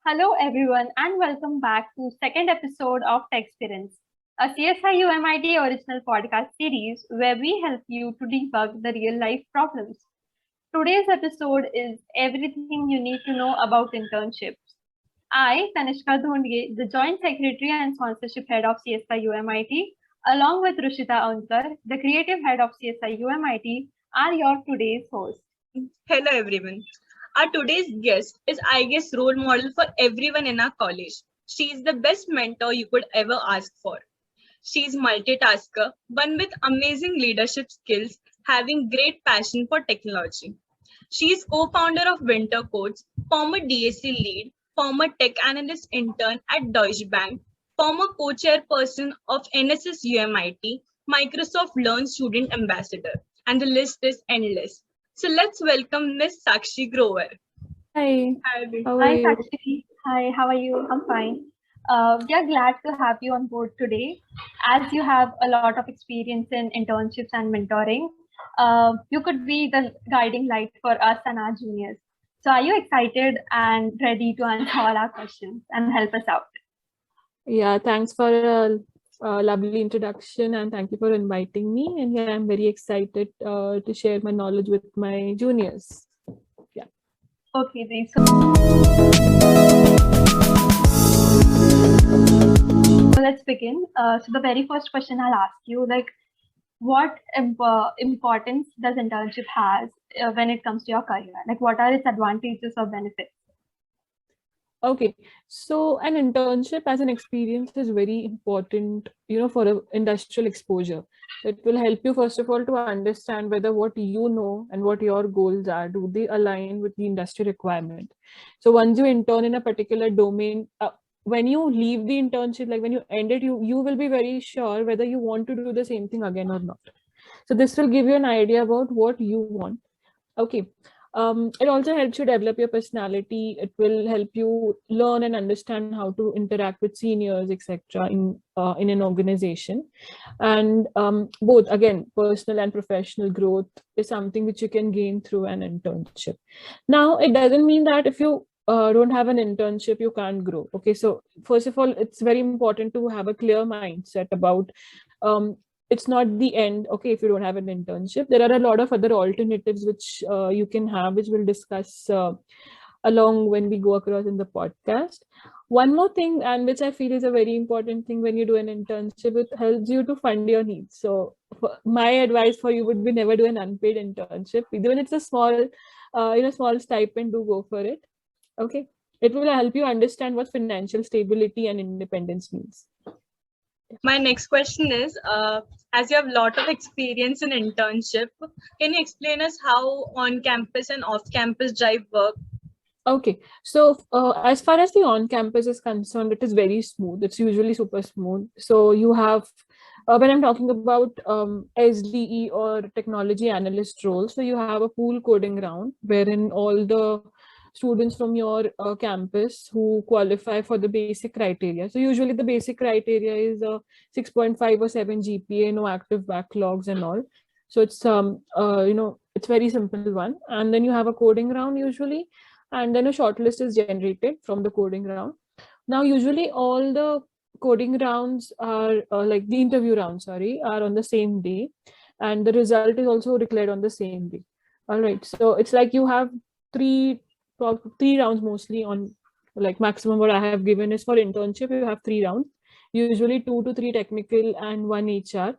Hello everyone and welcome back to second episode of TECHSPIRANTS, a CSI UMIT original podcast series where we help you to debug the real life problems. Today's episode is everything you need to know about internships. I, Tanishka Dhondge, the Joint Secretary and Sponsorship Head of CSI UMIT, along with Rushita Aundhkar, the Creative Head of CSI UMIT, are your today's hosts. Hello everyone. Our today's guest is, I guess, role model for everyone in our college. She is the best mentor you could ever ask for. She is multitasker, one with amazing leadership skills, having great passion for technology. She is co-founder of Winter Codes, former DSC lead, former tech analyst intern at Deutsche Bank, former co-chairperson of NSS UMIT, Microsoft Learn student ambassador, and the list is endless. So let's welcome Miss Sakshi Grover. Hi, Hi. how are Hi, you? Sakshi. Hi, how are you? I'm fine. We are glad to have you on board today. As you have a lot of experience in internships and mentoring, you could be the guiding light for us and our juniors. So, are you excited and ready to answer all our questions and help us out? Yeah, thanks for a lovely introduction and thank you for inviting me. And yeah, I'm very excited to share my knowledge with my juniors. Okay, Dee. So let's begin. So the very first question I'll ask you, like, what importance does internship has when it comes to your career? Like, what are its advantages or benefits? Okay, so an internship as an experience is very important, for a industrial exposure. It will help you, first of all, to understand whether what you know and what your goals are, do they align with the industry requirement. So once you intern in a particular domain, when you leave the internship, like when you end it, you will be very sure whether you want to do the same thing again or not. So this will give you an idea about what you want. Okay. It also helps you develop your personality. It will help you learn and understand how to interact with seniors, etc. In an organization. And both, again, personal and professional growth is something which you can gain through an internship. Now, it doesn't mean that if you don't have an internship, you can't grow. Okay, so first of all, it's very important to have a clear mindset about it's not the end. Okay, if you don't have an internship, there are a lot of other alternatives which you can have, which we'll discuss along when we go across in the podcast. One more thing, and which I feel is a very important thing when you do an internship, it helps you to fund your needs. So my advice for you would be never do an unpaid internship. Even when it's a small, small stipend, do go for it. Okay, it will help you understand what financial stability and independence means. My next question is, as you have a lot of experience in internship, can you explain us how on-campus and off-campus drive work? Okay, so as far as the on-campus is concerned, it is very smooth. It's usually super smooth. So you have, when I'm talking about SDE or technology analyst role, so you have a pool coding round wherein all the students from your campus who qualify for the basic criteria. So usually the basic criteria is 6.5 or 7 GPA, no active backlogs and all. So it's it's very simple one. And then you have a coding round usually, and then a shortlist is generated from the coding round. Now, usually all the coding rounds are like the interview rounds, are on the same day, and the result is also declared on the same day. All right, so it's like you have three rounds mostly on, like maximum what I have given is for internship, you have 3 rounds, usually 2 to 3 technical and 1 HR.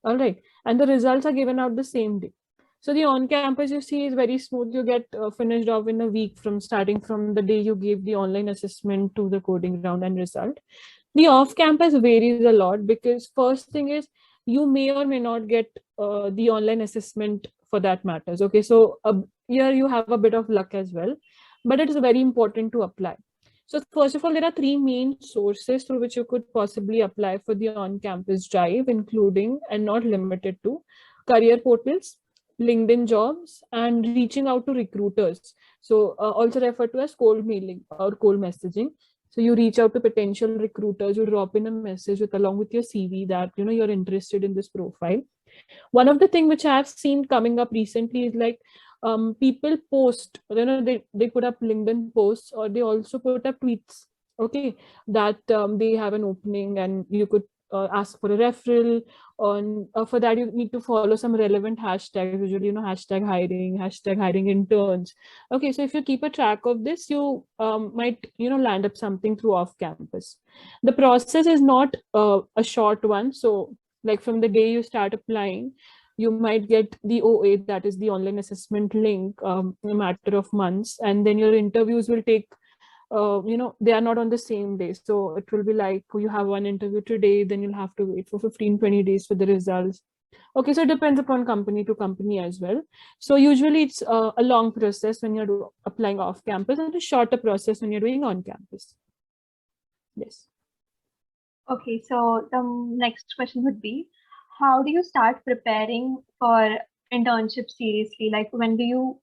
All right, and the results are given out the same day. So the on-campus you see is very smooth. You get finished off in a week from starting from the day you gave the online assessment to the coding round and result. The off-campus varies a lot because first thing is you may or may not get the online assessment for that matters. Okay, so here you have a bit of luck as well, but it is very important to apply. So first of all, there are 3 main sources through which you could possibly apply for the on-campus drive, including and not limited to career portals, LinkedIn jobs, and reaching out to recruiters. So also referred to as cold mailing or cold messaging. So you reach out to potential recruiters, you drop in a message with along with your CV that you're interested in this profile. One of the things which I have seen coming up recently is like people post, they put up LinkedIn posts, or they also put up tweets, okay, that they have an opening and you could ask for a referral. On For that you need to follow some relevant hashtags, usually hashtag hiring interns. Okay, so if you keep a track of this, you might land up something through off campus. The process is not a short one. So like from the day you start applying, you might get the OA, that is the online assessment link, in a matter of months, and then your interviews will take, they are not on the same day. So it will be like you have one interview today, then you'll have to wait for 15-20 days for the results. Okay, so it depends upon company to company as well. So usually it's a long process when you're applying off campus, and a shorter process when you're doing on campus. Yes. Okay, so the next question would be, how do you start preparing for internship seriously? Like when do you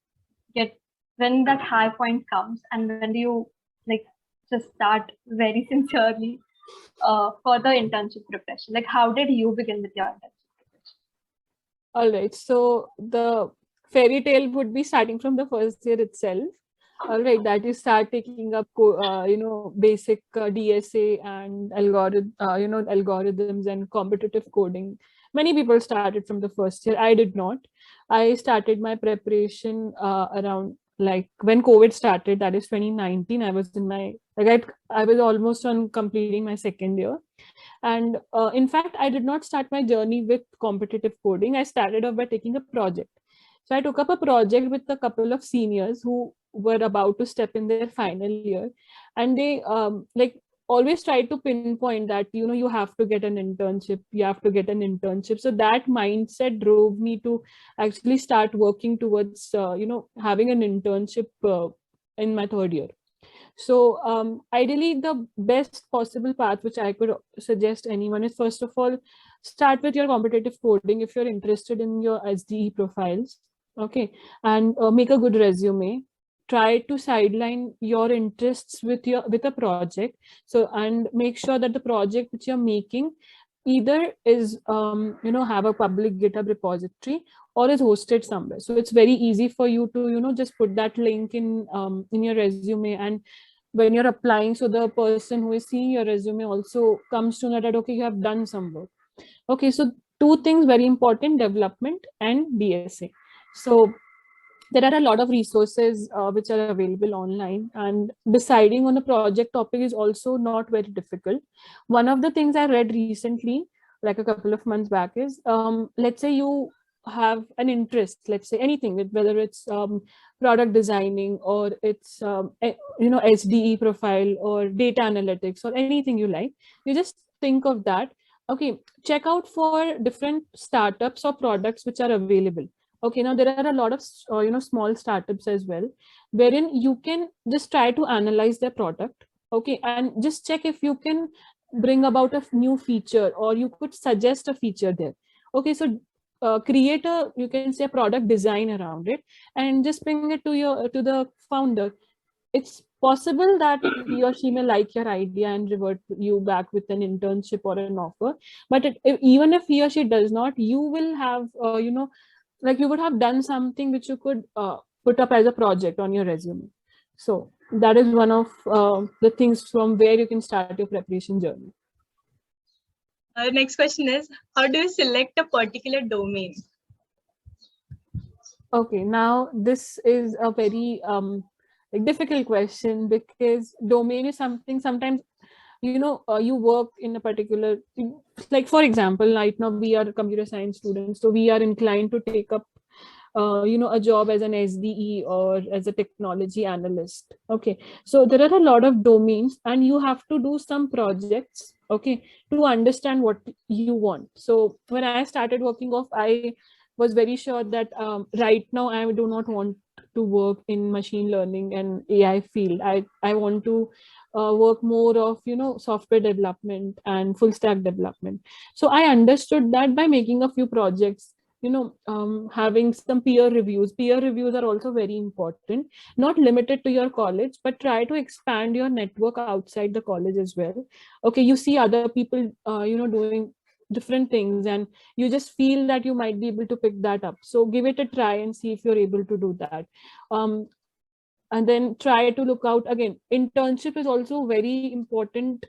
when that high point comes, and when do you like just start very sincerely for the internship preparation? Like how did you begin with your internship preparation? All right, so the fairy tale would be starting from the first year itself. All right, that you start taking up, basic DSA and algorithms and competitive coding. Many people started from the first year. I did not. I started my preparation around like when COVID started. That is 2019. I was in my I was almost on completing my second year. And in fact, I did not start my journey with competitive coding. I started off by taking a project. So I took up a project with a couple of seniors who were about to step in their final year. And they always tried to pinpoint that, you have to get an internship, you have to get an internship. So that mindset drove me to actually start working towards, having an internship in my third year. So ideally, the best possible path which I could suggest anyone is, first of all, start with your competitive coding if you're interested in your SDE profiles. Okay, and make a good resume. Try to sideline your interests with a project. So, and make sure that the project which you're making either is have a public GitHub repository or is hosted somewhere. So it's very easy for you to just put that link in your resume, and when you're applying, so the person who is seeing your resume also comes to know that, okay, you have done some work. Okay, so two things very important: development and DSA. So there are a lot of resources which are available online, and deciding on a project topic is also not very difficult. One of the things I read recently, like a couple of months back, is let's say you have an interest, let's say anything, whether it's product designing, or it's SDE profile or data analytics, or anything you like. You just think of that. Okay, check out for different startups or products which are available. Okay, now there are a lot of small startups as well, wherein you can just try to analyze their product. Okay, and just check if you can bring about a new feature, or you could suggest a feature there. Okay, so create you can say a product design around it, and just bring it to the founder. It's possible that he or she may like your idea and revert you back with an internship or an offer. But even if he or she does not, you will have like you would have done something which you could put up as a project on your resume. So that is one of the things from where you can start your preparation journey. Next question is, how do you select a particular domain? Okay, now this is a very difficult question, because domain is something sometimes you work in a particular, like for example, right now we are computer science students, so we are inclined to take up a job as an SDE or as a technology analyst. Okay, so there are a lot of domains, and you have to do some projects, okay, to understand what you want. So when I started working off, I was very sure that right now I do not want to work in machine learning and AI field. I want to work more of software development and full stack development. So I understood that by making a few projects, having some peer reviews. Peer reviews are also very important, not limited to your college, but try to expand your network outside the college as well. Okay, you see other people doing different things, and you just feel that you might be able to pick that up. So give it a try and see if you're able to do that. And then try to look out again. Internship is also a very important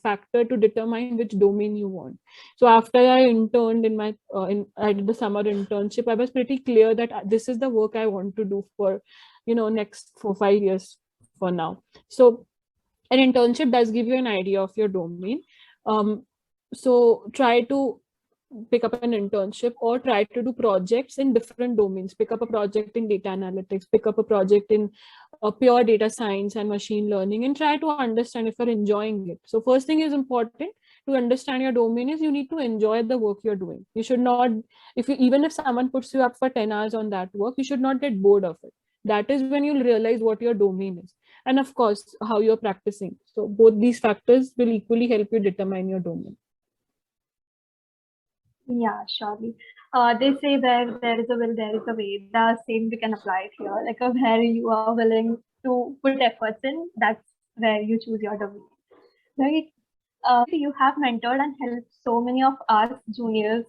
factor to determine which domain you want. So after I interned in my I did the summer internship, I was pretty clear that this is the work I want to do for next 4-5 years for now. So an internship does give you an idea of your domain. So try to pick up an internship or try to do projects in different domains. Pick up a project in data analytics, pick up a project in pure data science and machine learning, and try to understand if you're enjoying it. So first thing is important to understand your domain is you need to enjoy the work you're doing. You should not, even if someone puts you up for 10 hours on that work, you should not get bored of it. That is when you'll realize what your domain is. And of course, how you're practicing. So both these factors will equally help you determine your domain. Yeah, surely. They say where there is a will, there is a way. The same we can apply it here. Like where you are willing to put efforts in, that's where you choose your domain. Right? You have mentored and helped so many of us juniors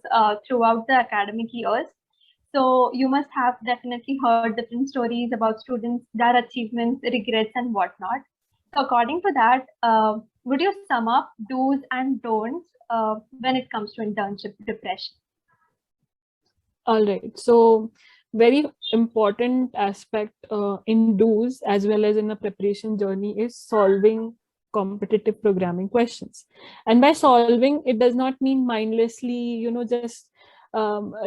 throughout the academic years. So you must have definitely heard different stories about students, their achievements, regrets, and whatnot. So according to that, would you sum up do's and don'ts when it comes to internship depression? All right. So very important aspect in do's as well as in the preparation journey is solving competitive programming questions. And by solving, it does not mean mindlessly, just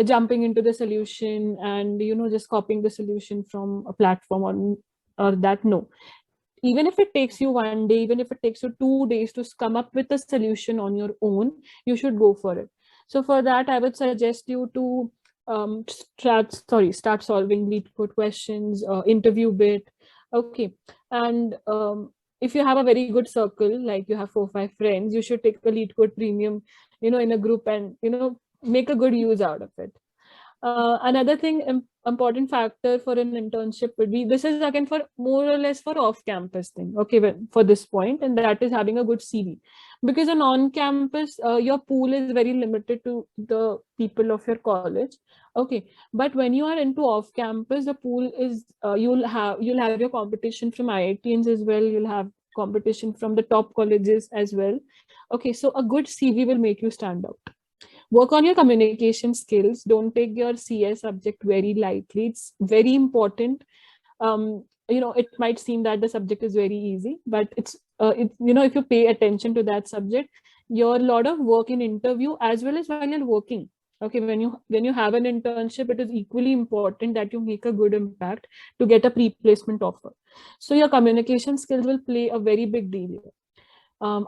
jumping into the solution and, just copying the solution from a platform or that. No. Even if it takes you 1 day, even if it takes you 2 days to come up with a solution on your own, you should go for it. So for that, I would suggest you to start solving lead code questions, interview bit. Okay. And if you have a very good circle, like you have 4-5 friends, you should take a lead code premium, in a group and, make a good use out of it. Another thing, important factor for an internship would be, this is again for more or less for off-campus thing, okay, for this point, and that is having a good CV. Because on campus, your pool is very limited to the people of your college, okay. But when you are into off-campus, the pool is, you'll have your competition from IITs as well, you'll have competition from the top colleges as well, okay. So a good CV will make you stand out. Work on your communication skills. Don't take your CS subject very lightly. It's very important. It might seem that the subject is very easy, but it's if you pay attention to that subject, your lot of work in interview as well as while you're working. Okay, when you have an internship, it is equally important that you make a good impact to get a pre-placement offer. So your communication skills will play a very big deal here.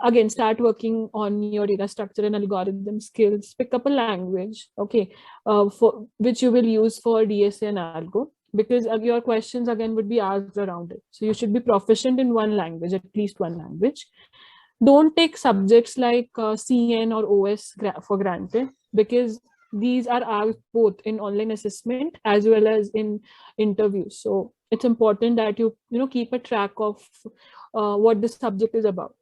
Again, start working on your data structure and algorithm skills. Pick up a language, okay, for which you will use for DSA and algo, because your questions again would be asked around it. So you should be proficient in one language, at least one language. Don't take subjects like CN or OS for granted, because these are asked both in online assessment as well as in interviews. So it's important that you keep a track of what the subject is about.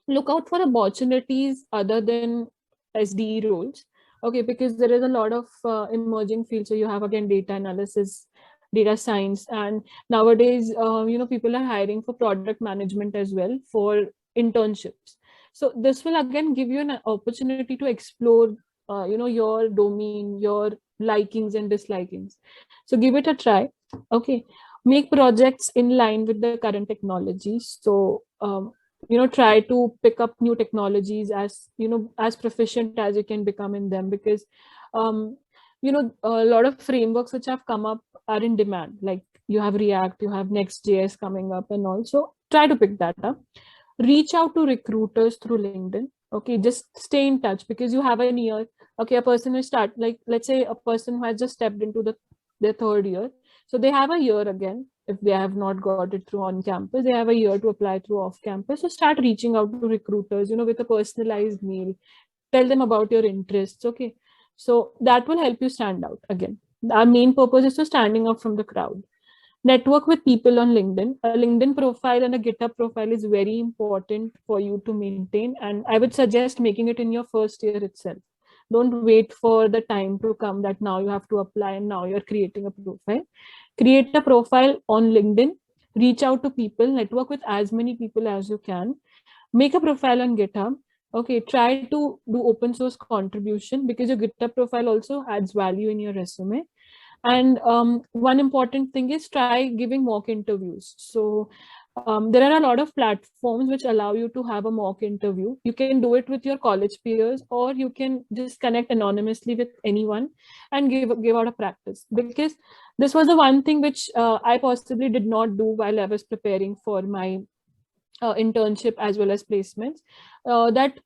Look out for opportunities other than SDE roles, okay, because there is a lot of emerging fields. So you have again data analysis, data science, and nowadays people are hiring for product management as well for internships. So this will again give you an opportunity to explore your domain, your likings and dislikings. So give it a try, okay. Make projects in line with the current technologies. So try to pick up new technologies as proficient as you can become in them, because a lot of frameworks which have come up are in demand. Like you have React, you have Next.js coming up, and also try to pick that up. Reach out to recruiters through LinkedIn, okay. Just stay in touch, because you have an year, okay. A person will start, like let's say a person who has just stepped into their 3rd year, so they have a year again. If they have not got it through on campus, they have a year to apply through off campus. So start reaching out to recruiters, with a personalized mail. Tell them about your interests, okay. So that will help you stand out. Again, our main purpose is to standing out from the crowd. Network with people on LinkedIn. A LinkedIn profile and a GitHub profile is very important for you to maintain. And I would suggest making it in your first year itself. Don't wait for the time to come that now you have to apply and now you're creating a profile. Create a profile on LinkedIn, reach out to people, network with as many people as you can, make a profile on GitHub. Okay, try to do open source contribution because your GitHub profile also adds value in your resume. And one important thing is try giving mock interviews. So there are a lot of platforms which allow you to have a mock interview. You can do it with your college peers, or you can just connect anonymously with anyone and give out a practice. Because this was the one thing which I possibly did not do while I was preparing for my internship as well as placements. That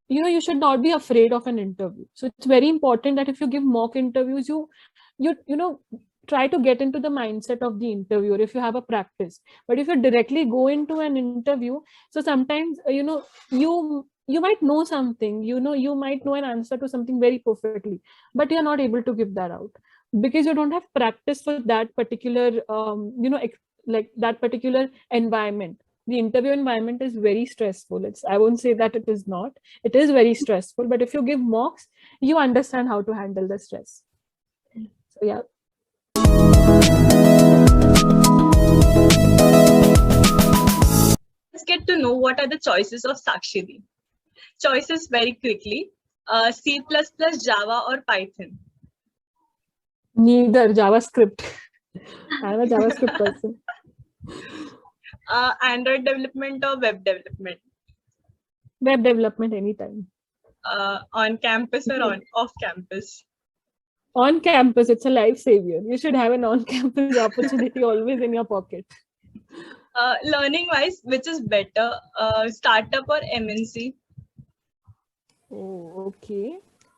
you should not be afraid of an interview. So it's very important that if you give mock interviews, you try to get into the mindset of the interviewer if you have a practice. But if you directly go into an interview, so sometimes you might know something, you might know an answer to something very perfectly, but you're not able to give that out because you don't have practice for that particular like that particular environment. The interview environment is very stressful. I won't say that it is not. It is very stressful, but if you give mocks, you understand how to handle the stress. So yeah. Let's get to know what are the choices of Sakshi. Choices very quickly. C++, Java or Python? Neither. JavaScript. I'm a JavaScript person. Android development or web development? Web development anytime. On campus or off campus? On campus, it's a life savior. You should have an on-campus opportunity always in your pocket. Learning wise, which is better, startup or MNC? Oh, okay.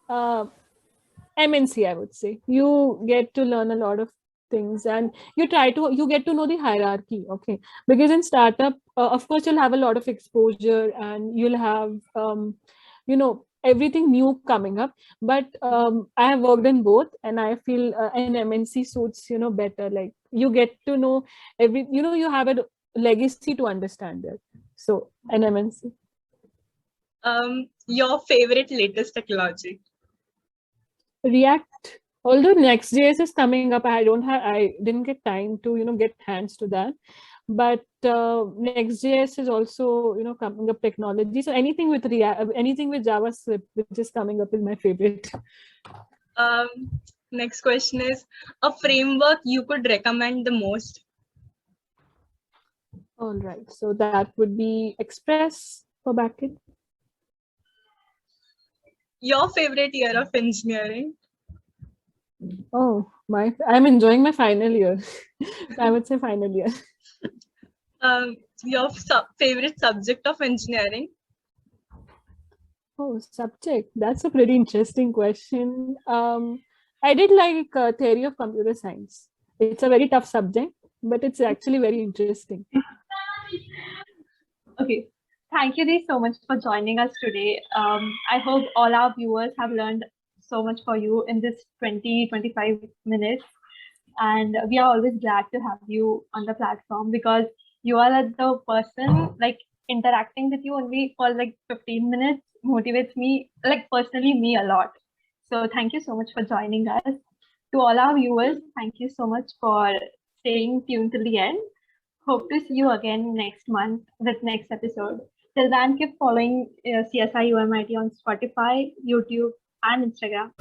MNC, I would say. You get to learn a lot of things and you get to know the hierarchy. Okay, because in startup, of course, you'll have a lot of exposure and you'll have everything new coming up. But I have worked in both, and I feel an MNC suits better. Like you get to know you have a legacy to understand it. So an MNC. Your favorite latest technology? React. Although Next.js is coming up, I didn't get time to get hands to that. But Next.js is also coming up technology. So anything with React, anything with JavaScript, which is coming up, is my favorite. Next question is a framework you could recommend the most? All right, so that would be Express for backend. Your favorite year of engineering? Oh, I'm enjoying my final year. I would say final year. Your favorite subject of engineering? Oh, subject. That's a pretty interesting question. I did like theory of computer science. It's a very tough subject, but it's actually very interesting. Okay. Thank you, Dee, so much for joining us today. I hope all our viewers have learned so much for you in this 20-25 minutes. And we are always glad to have you on the platform because you are the person, like interacting with you only for like 15 minutes motivates me, like personally me a lot. So thank you so much for joining us. To all our viewers, thank you so much for staying tuned till the end. Hope to see you again next month with next episode. Till then, keep following CSI UMIT on Spotify, YouTube, and Instagram.